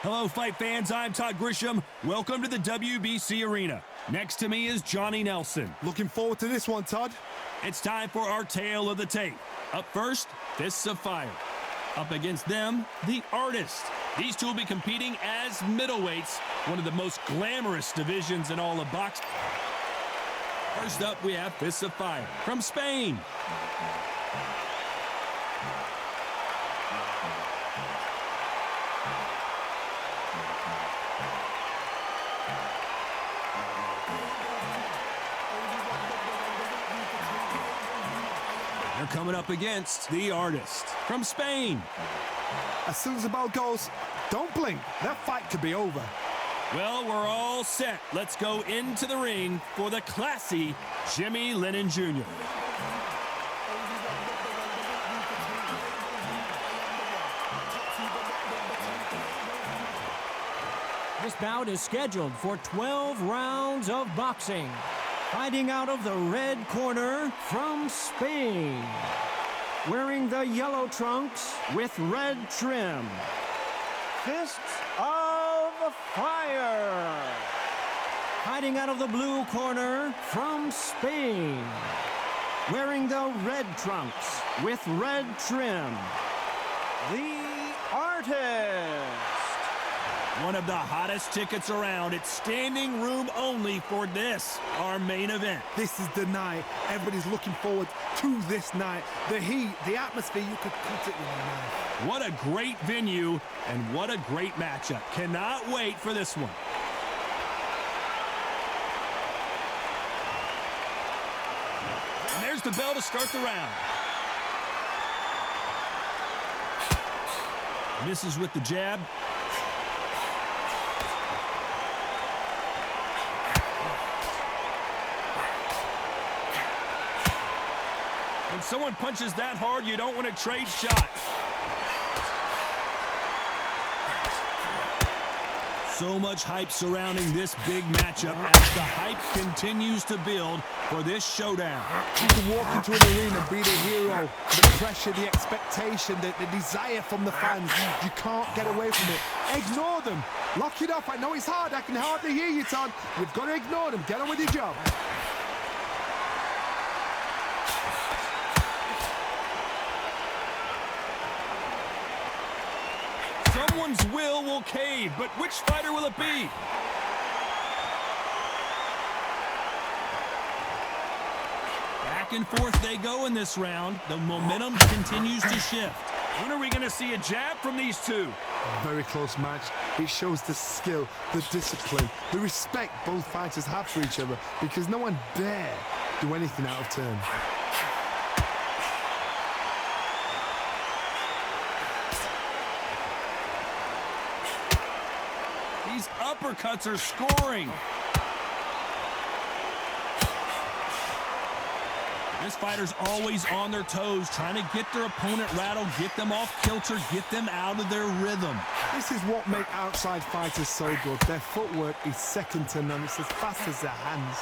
Hello, fight fans. I'm Todd Grisham. Welcome to the WBC Arena. Next to me is Johnny Nelson. Looking forward to this one, Todd. It's time for our tale of the tape. Up first, Fists of Fire. Up against them, The Artist. These two will be competing as middleweights, one of the most glamorous divisions in all of boxing. First up, we have Fists of Fire from Spain. They're coming up against The Artist from Spain. As soon as the bell goes, don't blink. That fight could be over. Well, we're all set. Let's go into the ring for the classy Jimmy Lennon Jr. This bout is scheduled for 12 rounds of boxing. Fighting out of the red corner from Spain. Wearing the yellow trunks with red trim. Fists of Fire. Fighting out of the blue corner from Spain. Wearing the red trunks with red trim. The Artist. One of the hottest tickets around. It's standing room only for this, our main event. This is the night. Everybody's looking forward to this night. The heat, the atmosphere, you could cut it with a knife. What a great venue and what a great matchup. Cannot wait for this one. And there's the bell to start the round. Misses with the jab. When someone punches that hard, you don't want to trade shots. So much hype surrounding this big matchup as the hype continues to build for this showdown. You can walk into an arena and be the hero. The pressure, the expectation, the desire from the fans. You can't get away from it. Ignore them. Lock it off. I know it's hard. I can hardly hear you, Todd. You've got to ignore them. Get on with your job. Someone's will cave, but which fighter will it be? Back and forth they go in this round. The momentum continues to shift. When are we going to see a jab from these two? Very close match. It shows the skill, the discipline, the respect both fighters have for each other, because no one dare do anything out of turn. These uppercuts are scoring. This fighter's always on their toes, trying to get their opponent rattled, get them off kilter, get them out of their rhythm. This is what makes outside fighters so good. Their footwork is second to none. It's as fast as their hands.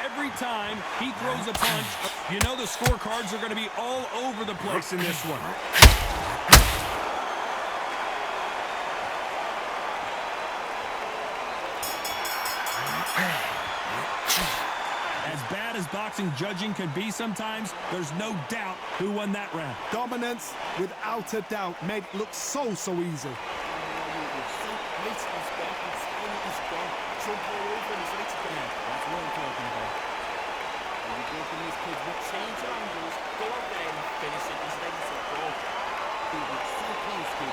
Every time he throws a punch, you know the scorecards are going to be all over the place in this one. As bad as boxing judging can be sometimes, there's no doubt who won that round. Dominance, without a doubt, made it look so easy.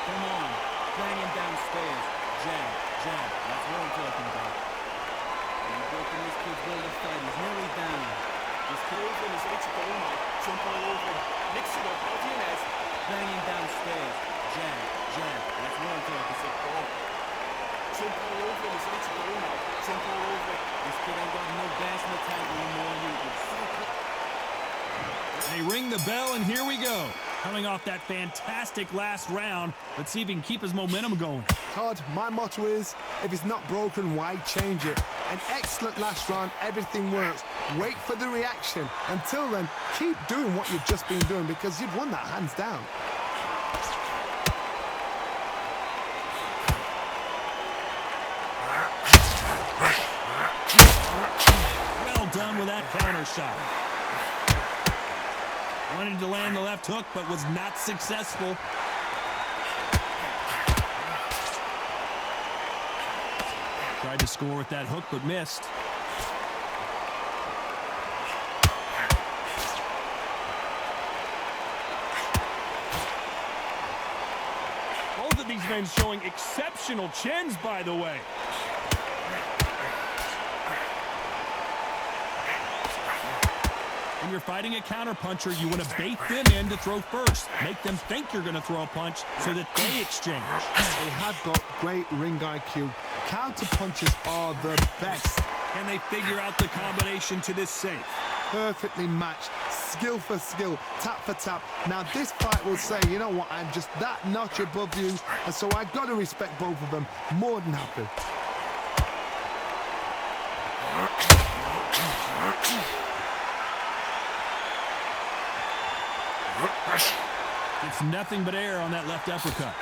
Come on, banging downstairs. Jab, jab, that's what I'm talking about. You're breaking this kid's will to fight. He's nearly down. Just kill him, he's ready to go now. Jump all over him. Mix it up, out your net. Banging downstairs. Jab, jab, that's what I'm talking about. Jump all over him, he's ready to go now. Jump all over him. This kid ain't got no gas in the tank anymore. They ring the bell, and here we go. Coming off that fantastic last round, let's see if he can keep his momentum going. Todd, my motto is, if it's not broken, why change it? An excellent last round, everything works. Wait for the reaction. Until then, keep doing what you've just been doing because you've won that hands down. Well done with that counter shot. Wanted to land the left hook, but was not successful. Tried to score with that hook, but missed. Both of these men showing exceptional chins, by the way. When you're fighting a counterpuncher, you want to bait them in to throw first. Make them think you're going to throw a punch so that they exchange. They have got great ring IQ. Counter punches are the best. Can they figure out the combination to this safe? Perfectly matched, skill for skill, tap for tap. Now this fight will say, you know what, I'm just that notch above you, and so I've got to respect both of them. More than happy. It's nothing but air on that left uppercut.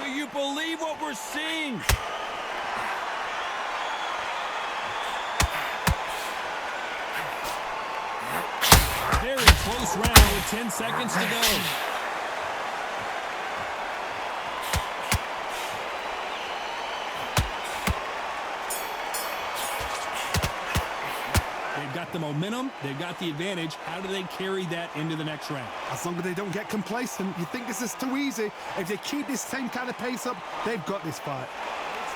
Do you believe what we're seeing? Very close round with 10 seconds to go. They've got the momentum, they've got the advantage. How do they carry that into the next round? As long as they don't get complacent, you think this is too easy. If they keep this same kind of pace up, they've got this fight. That's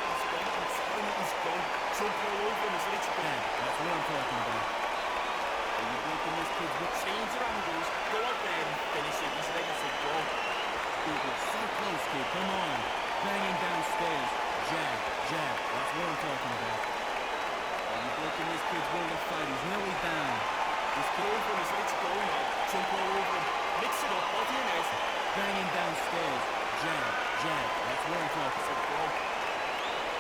what I'm talking about. Are you making this kid with change your angles? Go out there and finish it. He's ready to go. You're so close, kid. Come on. Banging downstairs. Jab, jab. That's what I'm talking about. Are you breaking this kid's will to fight? He's nearly down. He's going for him. He's ready to go now. Jump all over him. Mix it up. Body and head. Banging downstairs. Jab, jab. That's what I'm talking about.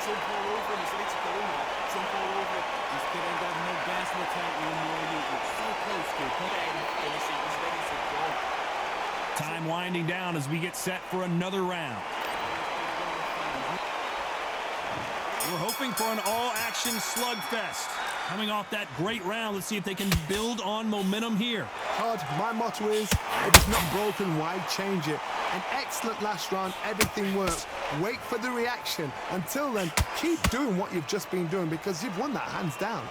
Jump all over him. He's ready to go now. Jump all over him. This kid ain't got no gas in the tank anymore. You're so close, kid. Come on. Finish it. He's ready to go. Time winding down as we get set for another round. We're hoping for an all-action slugfest. Coming off that great round, let's see if they can build on momentum here. Todd, my motto is, if it's not broken, why change it? An excellent last round, everything works. Wait for the reaction. Until then, keep doing what you've just been doing because you've won that hands down.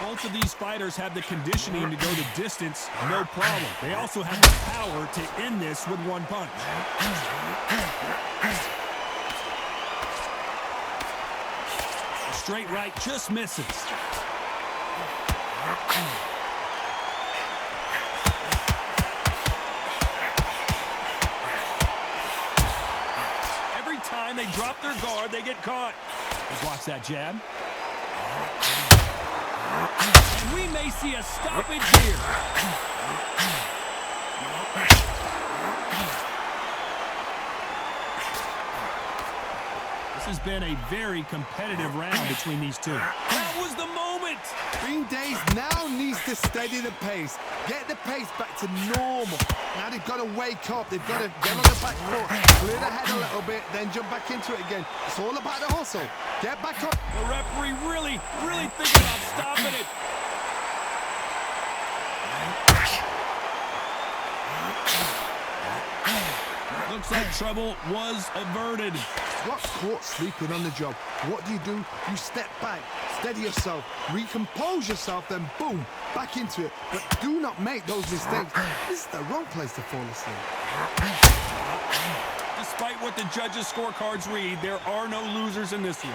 Both of these fighters have the conditioning to go the distance, no problem. They also have the power to end this with one punch. A straight right just misses. Every time they drop their guard, they get caught. He blocks that jab. And we may see a stoppage here. This has been a very competitive round between these two. That was the moment. Green Days now needs to steady the pace. Get the pace back to normal. Now they've got to wake up. They've got to get on the back foot, clear the head a little bit, then jump back into it again. It's all about the hustle. Get back up. The referee really thinking about stopping it. Looks like trouble was averted. Got caught sleeping on the job. What do? You step back, steady yourself, recompose yourself, then boom, back into it. But do not make those mistakes. This is the wrong place to fall asleep. Despite what the judges' scorecards read, there are no losers in this one.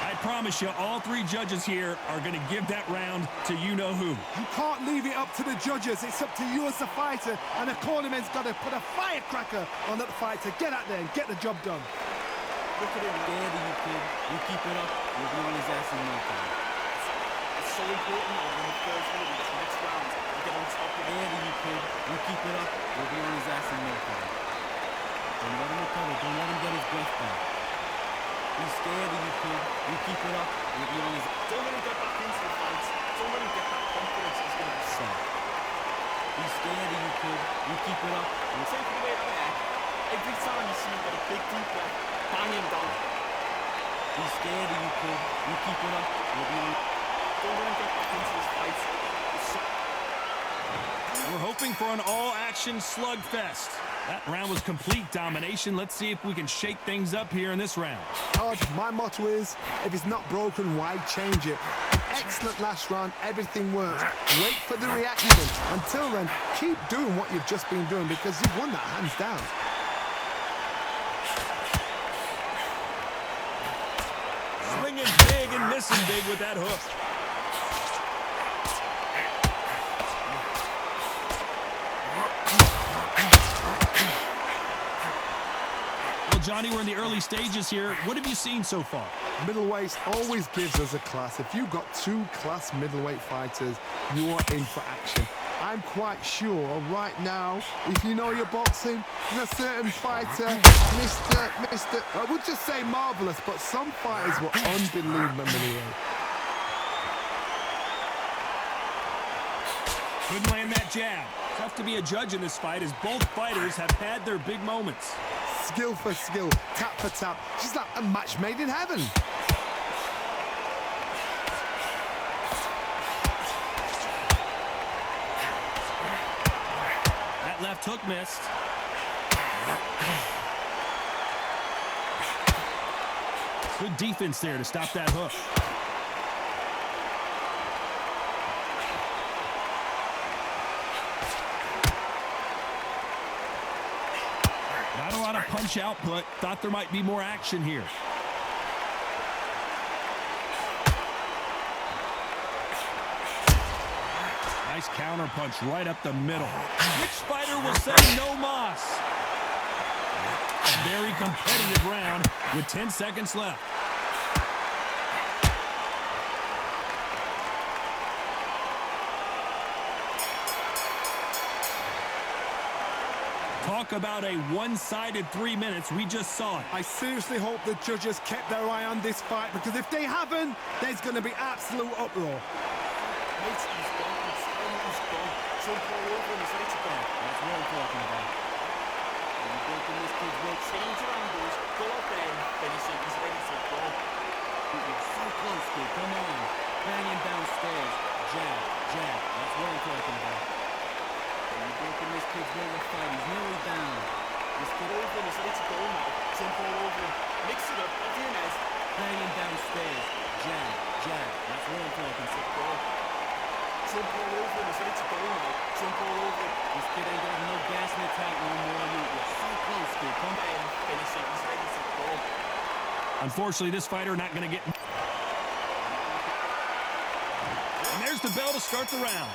I promise promise you, all three judges here are going to give that round to you-know-who. You can't leave it up to the judges. It's up to you as a fighter, and the cornerman's got to put a firecracker on that fighter. Get out there and get the job done. Look at him there, you kid. You keep it up, you'll be on his ass in no time. It's so important that in the first round, this next round, you get on top of there, you kid. You keep it up, you'll be on his ass in no time. Don't let him recover. Don't let him get his breath back. He's scared of you, kid. You keep it up, you'll be on his ass. Don't let him get back into the fight. Don't let him get that confidence. He's going to be sad. He's scared of you, kid. You keep it up. And take it away from there. Every time you see him get a big deep breath, bang him down. He's scared of you, kid. You keep it up. You'll be on. Don't let him get back into this fight. We're hoping for an all-action slugfest. That round was complete domination. Let's see if we can shake things up here in this round. Todd, my motto is, if it's not broken, why change it? An excellent last round, everything works. Wait for the reaction. Until then, keep doing what you've just been doing because you've won that hands down. Swinging big and missing big with that hook. Johnny, we're in the early stages here. What have you seen so far? Middleweight always gives us a class. If you've got two class middleweight fighters, you are in for action. I'm quite sure right now, if you know your boxing, there's a certain fighter, I would just say marvelous, but some fighters were unbelievable. Couldn't land that jab. Tough to be a judge in this fight as both fighters have had their big moments. Skill for skill, tap for tap. She's like a match made in heaven. That left hook missed. Good defense there to stop that hook. Not a lot of punch output. Thought there might be more action here. Nice counter punch right up the middle. Which fighter will say no mas? A very competitive round with 10 seconds left. Talk about a one-sided 3 minutes. We just saw it. I seriously hope the judges kept their eye on this fight because if they haven't, there's going to be absolute uproar. Jump all over him, he's ready to go. That's what I'm talking about. When you're breaking this kid's will, change your angles, go up there and finish it, he's ready to go. You're so close, kid, come on. Bang him downstairs. Jab, jab, that's what I'm talking about. When you're breaking this kid's will to fight, he's nearly down. Just get over him, he's ready to go now. Jump all over him, mix it up, over your nest. Bang him downstairs. Jab, jab, that's what I'm talking about. Jump all over him, he's ready to go now. Jump all over him. This kid ain't got no gas in the tank no more. You're so close, kid. Come back and finish it. He's ready to go. Unfortunately, this fighter not going to get... And there's the bell to start the round.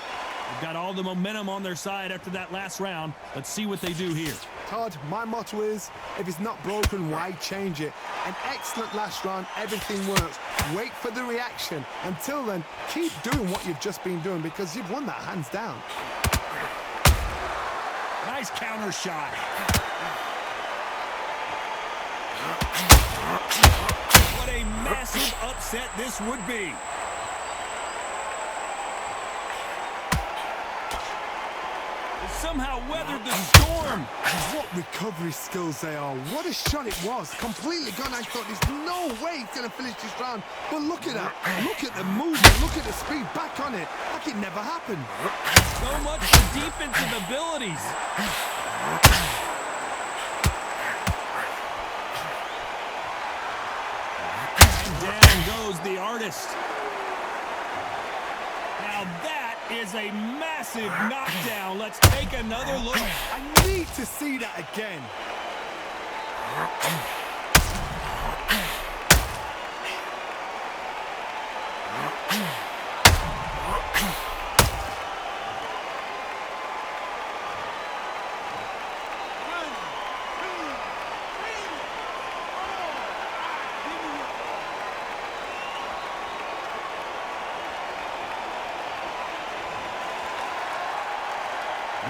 They've got all the momentum on their side after that last round. Let's see what they do here. Todd, my motto is, if it's not broken, why change it? An excellent last round, everything works. Wait for the reaction. Until then, keep doing what you've just been doing because you've won that hands down. Nice counter shot. What a massive upset this would be. Somehow weathered the storm. What recovery skills they are. What a shot it was. Completely gone. I thought there's no way he's going to finish this round. But look at that. Look at the movement. Look at the speed. Back on it. Like it never happened. So much for defensive abilities. And down goes the artist. Now that is a massive knockdown. Let's take another look. I need to see that again.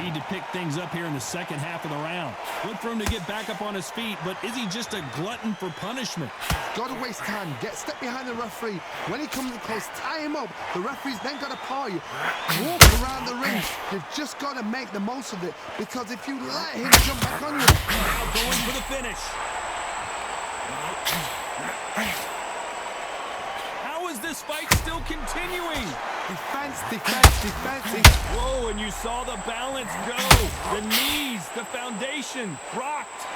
Need to pick things up here in the second half of the round. Good for him to get back up on his feet, but is he just a glutton for punishment? Got to waste time. Step behind the referee. When he comes close, tie him up. The referee's then got to paw you. Walk around the ring. You've just got to make the most of it, because if you let him jump back on you... Now going for the finish. How is this fight still continuing? Defense. Whoa, and you saw the balance go. The knees, the foundation, rocked.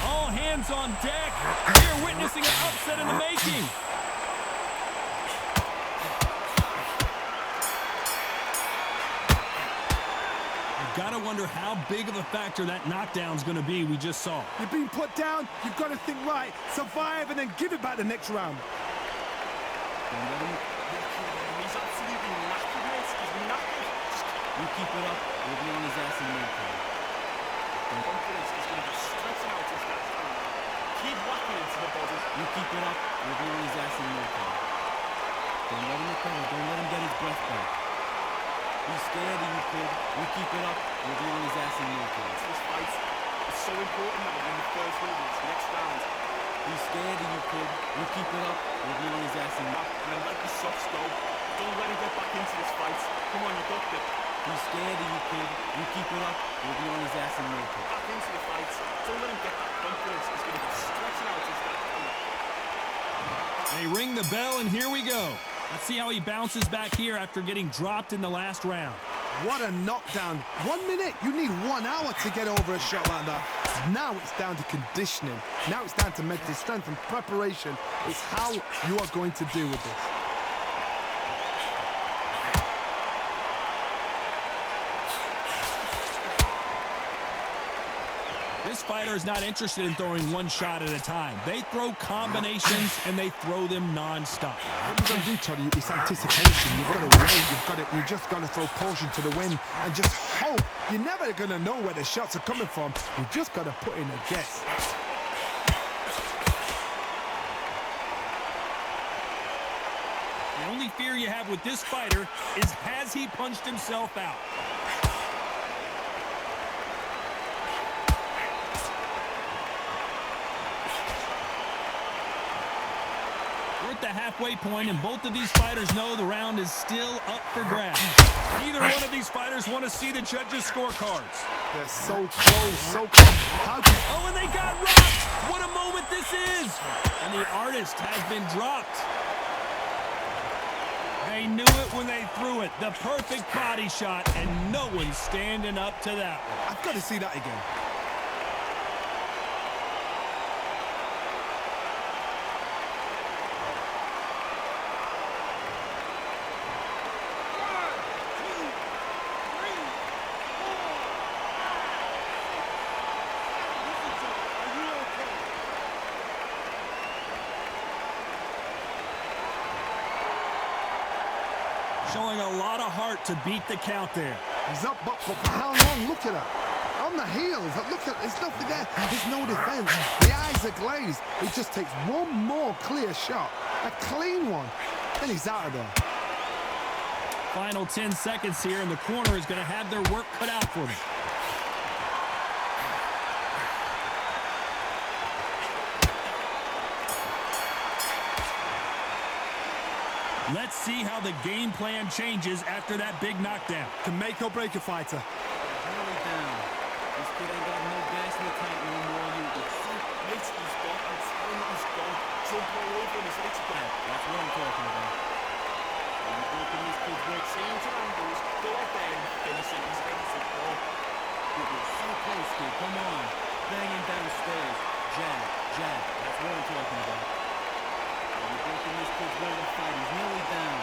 All hands on deck. We're witnessing an upset in the making. Gotta wonder how big of a factor that knockdown's gonna be we just saw. You've been put down, you've got to think right, survive, and then give it back the next round. He's absolutely knackered, mate. He's knackered. You keep it up, we'll be on his ass in no time. Confidence is going to be stretching out his back. Keep whacking into the body. You keep it up, we'll be on his ass in no time. Don't let him recover, don't let him get his breath back. He's scared of you, kid. You keep it up, we'll be on his ass in no time. This fight is so important now in the first minutes, next round. He's scared of you, kid. You keep it up, we'll be on his ass in no time. And then let the softs go. Don't let him get back into this fight. Come on, you got it. He's scared of you, kid. You keep it up, we'll be on his ass in no time. Back into the fight. Don't let him get that confidence. He's going to be stretching out his back. They ring the bell, and here we go. Let's see how he bounces back here after getting dropped in the last round. What a knockdown. 1 minute, you need 1 hour to get over a shot like that. Now it's down to conditioning. Now it's down to mental strength and preparation. It's how you are going to deal with this. This fighter is not interested in throwing one shot at a time. They throw combinations, and they throw them non-stop. What you've got to do, Toddy, is anticipation. You've got to wait. You just got to throw caution to the wind and just hope. You're never going to know where the shots are coming from. You just got to put in a guess. The only fear you have with this fighter is, has he punched himself out? We're at the halfway point, and both of these fighters know the round is still up for grabs. Neither one of these fighters want to see the judges' scorecards. They're so close, so close. Oh, and they got rocked! What a moment this is! And the artist has been dropped. They knew it when they threw it. The perfect body shot, and no one's standing up to that one. I've got to see that again. Showing a lot of heart to beat the count there. He's up, but for how long? Look at that. On the heels. Look at, there's nothing there. There's no defense. The eyes are glazed. It just takes one more clear shot. A clean one. Then he's out of there. Final 10 seconds here, and the corner is going to have their work cut out for them. Let's see how the game plan changes after that big knockdown. Can make or break a fighter. Really down. This kid ain't got no gas in the tank no more. You mate, he's gone. I'm telling you, he's gone. Jump all over him. He's ready to go. That's what I'm talking about. You're breaking this kid's work. Change your angles. Go up there and finish it. He's ready to go. You're so close, kid. Come on. Banging downstairs. Jab, jab. That's what I'm talking about. You're breaking this kid's will to fight. He's nearly down.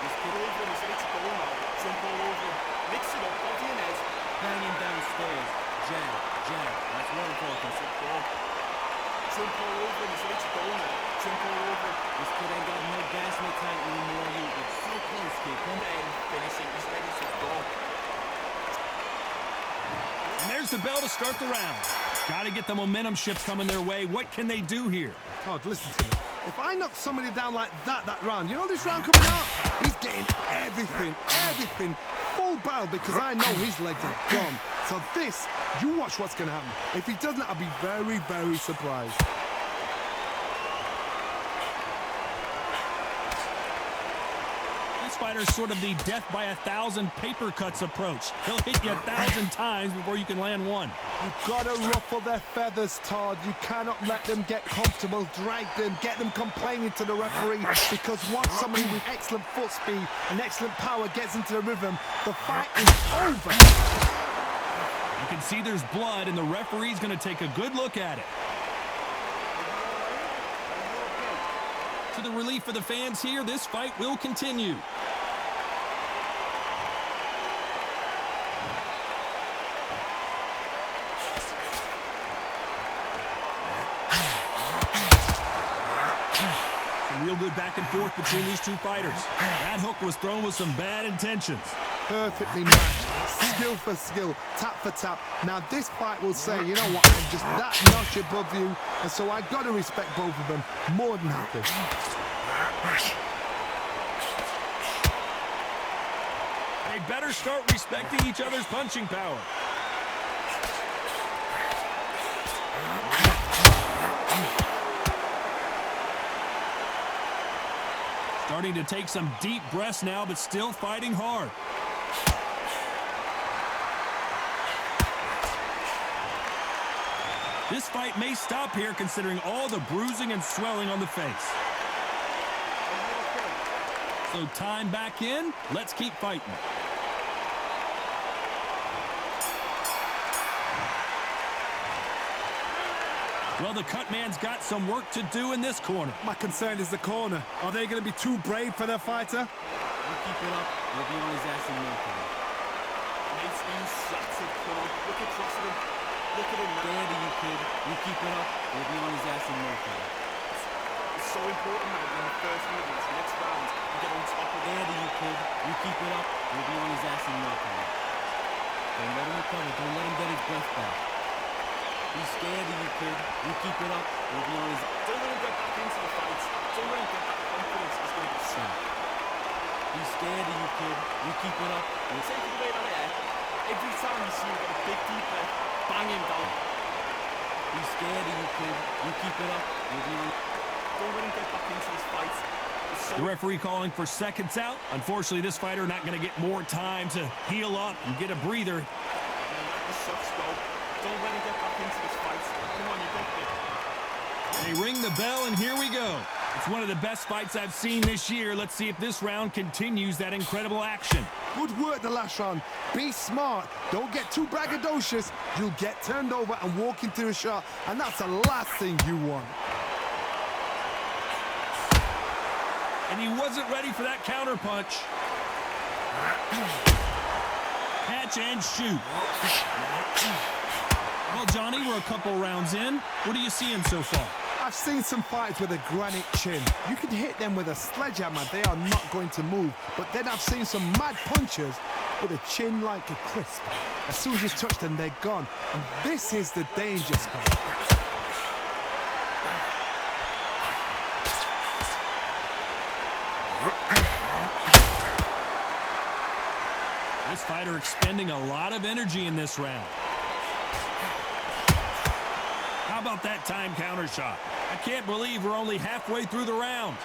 This kid over him. He's ready to go now. Jump all over him. Mix it up. Body and head. Banging downstairs. Jab, jab. That's what I'm talking about. Jump all over him. He's ready to go now. Jump all over him. This kid ain't got no gas in the tank anymore. You're so close, kid. Come on. Finish it. He's ready to go. And there's the bell to start the round. Got to get the momentum shift coming their way. What can they do here? Todd, listen to me. If I knock somebody down like that round, you know this round coming out, he's getting everything full barrel because I know his legs are gone. So this, you watch what's going to happen. If he doesn't, I'll be very, very surprised. This fighter's sort of the death by 1,000 paper cuts approach. He'll hit you 1,000 times before you can land one. You've got to ruffle their feathers, Todd. You cannot let them get comfortable, drag them, get them complaining to the referee, because once somebody with excellent foot speed and excellent power gets into the rhythm, the fight is over. You can see there's blood, and the referee's going to take a good look at it. To the relief of the fans here, this fight will continue. Real good back and forth between these two fighters. That hook was thrown with some bad intentions. Perfectly matched, skill for skill, tap for tap. Now this fight will say, you know what, I'm just that notch above you, and so I got to respect both of them more than happy. They better start respecting each other's punching power. Starting to take some deep breaths now, but still fighting hard. This fight may stop here considering all the bruising and swelling on the face. So time back in. Let's keep fighting. Well, the cut man's got some work to do in this corner. My concern is the corner. Are they going to be too brave for their fighter? You keep it up, we'll be on his ass in no time. Nice shots of corner. Look across at him. Look at him. Dandy, you kid. You keep it up, we'll be on his ass in no time. It's so important now in the first movement, next round, you get on top of Dandy, you kid. You keep it up, we'll be on his ass in no time. Don't let him recover. Don't let him get his breath back. He's scared of you, kid. You keep it up, we'll be on his... Don't let him get back into the fight. Don't let him get that confidence. He's going to get shot. He's scared of you, kid. You keep it up. We'll take it away that air. Every time you see him get a big deep breath, bang him down. He's scared of you, kid. You keep it up. We'll be on... Don't let him get back into this fight. The referee calling for seconds out. Unfortunately, this fighter not going to get more time to heal up and get a breather. The shots go. Don't let him get back into this fight. Come on, you got it. They ring the bell, and here we go. It's one of the best fights I've seen this year. Let's see if this round continues that incredible action. Good work the last round. Be smart. Don't get too braggadocious. You'll get turned over and walk into a shot, and that's the last thing you want. And he wasn't ready for that counter punch. Catch and shoot. Well, Johnny, we're a couple rounds in. What are you seeing so far? I've seen some fights with a granite chin. You can hit them with a sledgehammer. They are not going to move. But then I've seen some mad punchers with a chin like a crisp. As soon as you touch them, they're gone. And this is the danger spot. This fighter expending a lot of energy in this round. How about that time counter shot? I can't believe we're only halfway through the round.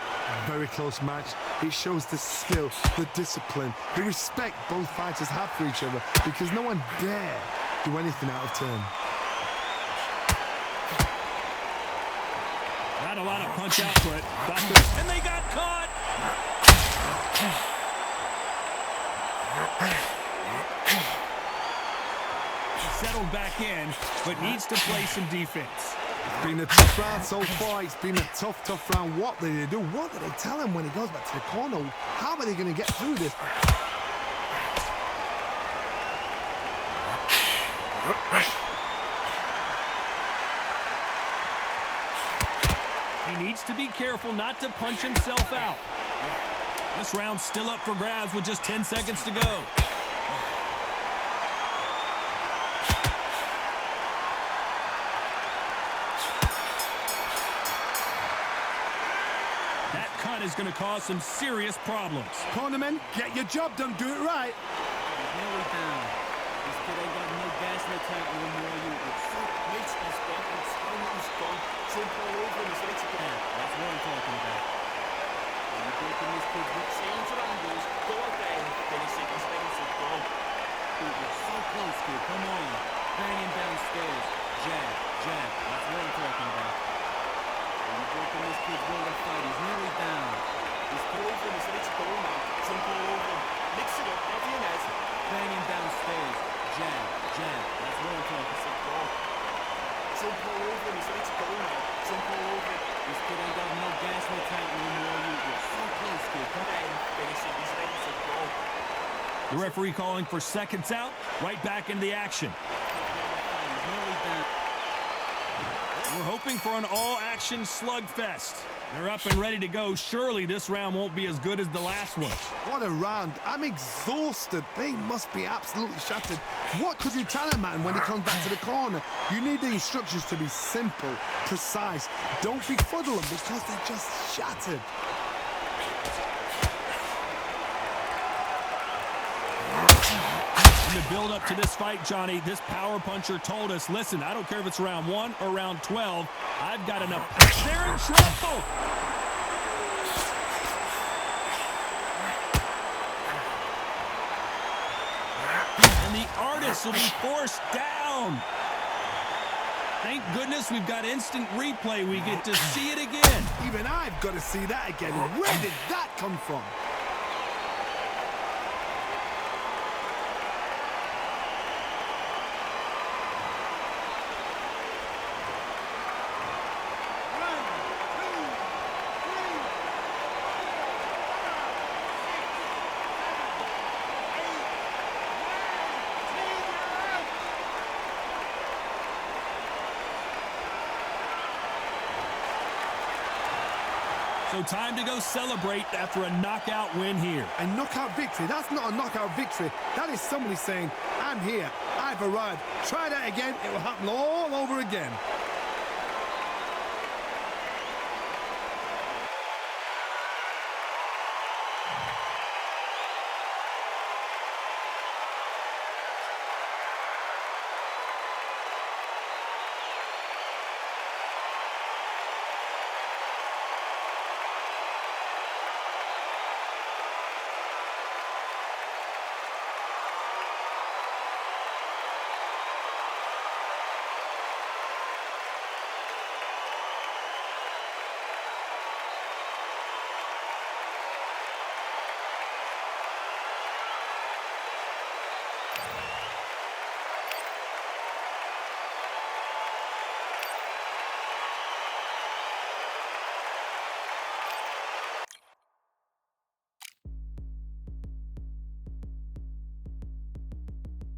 Very close match. It shows the skill, the discipline, the respect both fighters have for each other, because no one dare do anything out of turn. Not a lot of punch output. And they got caught! He settled back in, but needs to play some defense. It's been a tough round so far. It's been a tough round. What do they do? What do they tell him when he goes back to the corner? How are they going to get through this? He needs to be careful not to punch himself out. This round's still up for grabs with just 10 seconds to go. cut is going to cause some serious problems. Cornermen, get your job done. Do it right. He's nearly down. This kid ain't got no gas in the tank anymore. You Mate, he's gone. It's fine. He's gone. Jump all over him. He's ready to go. That's what I'm talking about. You're breaking this kid's with change your angles. Go out there and finish it. He's ready to go. Dude, you're so close, kid. Come on. Bang him downstairs. Jab, jab. That's what I'm talking about. You're breaking this kid's will to fight. He's nearly down. He's go over him. He's ready to go now. Jump all over him. Mix it up. Heavy and head. Bang him downstairs. Jab, jab. That's what I'm talking about. Go. Jump all over him. He's ready to go now. Jump all over him. This kid ain't got no gas in the tank anymore. You're so close, kid. Come on. Finish it. He's ready to go. The referee calling for seconds out. Right back into the action. He's nearly down. We're hoping for an all-action slugfest. They're up and ready to go. Surely this round won't be as good as the last one. What a round. I'm exhausted. They must be absolutely shattered. What could you tell a man when he comes back to the corner? You need the instructions to be simple, precise. Don't befuddle them because they're just shattered. In the build-up to this fight, Johnny, this power puncher told us, listen, I don't care if it's round 1 or round 12, I've got enough. They're in trouble! And the artist will be forced down. Thank goodness we've got instant replay. We get to see it again. Even I've got to see that again. Where did that come from? So time to go celebrate after a knockout win here. A knockout victory? That's not a knockout victory. That is somebody saying, I'm here, I've arrived. Try that again, it will happen all over again.